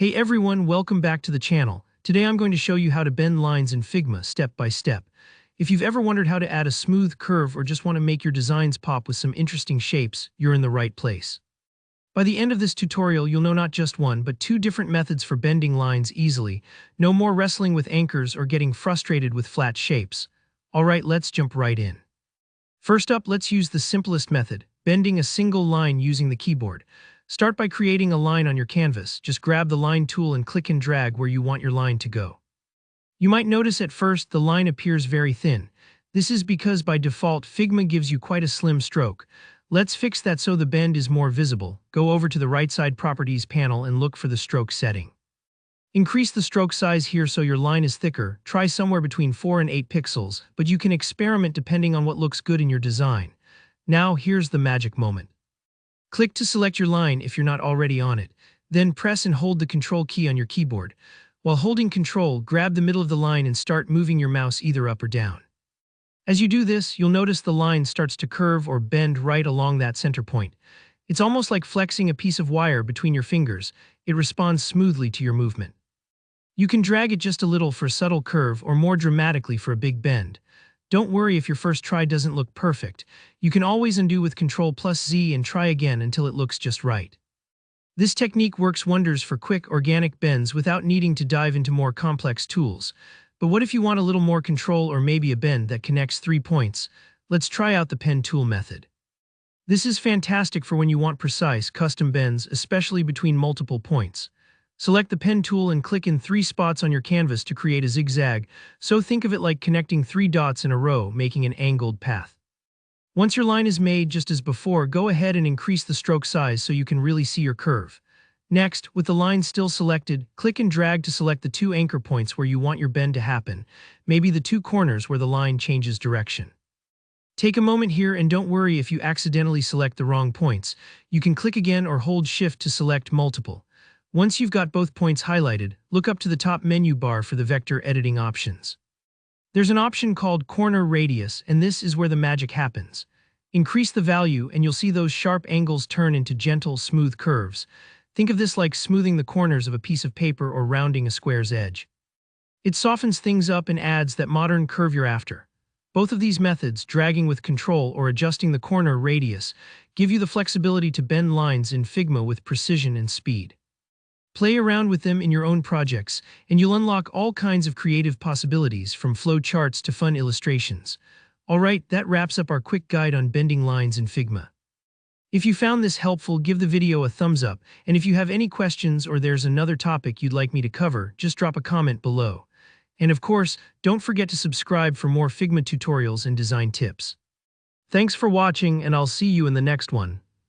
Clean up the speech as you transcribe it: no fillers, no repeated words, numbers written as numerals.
Hey everyone, welcome back to the channel. Today I'm going to show you how to bend lines in Figma step by step. If you've ever wondered how to add a smooth curve or just want to make your designs pop with some interesting shapes, you're in the right place. By the end of this tutorial, you'll know not just one, but two different methods for bending lines easily. No more wrestling with anchors or getting frustrated with flat shapes. Alright, let's jump right in. First up, let's use the simplest method, bending a single line using the keyboard. Start by creating a line on your canvas. Just grab the line tool and click and drag where you want your line to go. You might notice at first the line appears very thin. This is because by default Figma gives you quite a slim stroke. Let's fix that so the bend is more visible. Go over to the right side properties panel and look for the stroke setting. Increase the stroke size here so your line is thicker. Try somewhere between 4 and 8 pixels, but you can experiment depending on what looks good in your design. Now here's the magic moment. Click to select your line if you're not already on it. Then press and hold the Control key on your keyboard. While holding Control, grab the middle of the line and start moving your mouse either up or down. As you do this, you'll notice the line starts to curve or bend right along that center point. It's almost like flexing a piece of wire between your fingers. It responds smoothly to your movement. You can drag it just a little for a subtle curve or more dramatically for a big bend. Don't worry if your first try doesn't look perfect. You can always undo with Ctrl+Z and try again until it looks just right. This technique works wonders for quick, organic bends without needing to dive into more complex tools. But what if you want a little more control or maybe a bend that connects 3 points? Let's try out the pen tool method. This is fantastic for when you want precise, custom bends, especially between multiple points. Select the pen tool and click in 3 spots on your canvas to create a zigzag, so think of it like connecting 3 dots in a row, making an angled path. Once your line is made, just as before, go ahead and increase the stroke size so you can really see your curve. Next, with the line still selected, click and drag to select the 2 anchor points where you want your bend to happen, maybe the 2 corners where the line changes direction. Take a moment here and don't worry if you accidentally select the wrong points. You can click again or hold Shift to select multiple. Once you've got both points highlighted, look up to the top menu bar for the vector editing options. There's an option called Corner Radius, and this is where the magic happens. Increase the value and you'll see those sharp angles turn into gentle, smooth curves. Think of this like smoothing the corners of a piece of paper or rounding a square's edge. It softens things up and adds that modern curve you're after. Both of these methods, dragging with Control or adjusting the corner radius, give you the flexibility to bend lines in Figma with precision and speed. Play around with them in your own projects, and you'll unlock all kinds of creative possibilities, from flow charts to fun illustrations. Alright, that wraps up our quick guide on bending lines in Figma. If you found this helpful, give the video a thumbs up, and if you have any questions or there's another topic you'd like me to cover, just drop a comment below. And of course, don't forget to subscribe for more Figma tutorials and design tips. Thanks for watching, and I'll see you in the next one.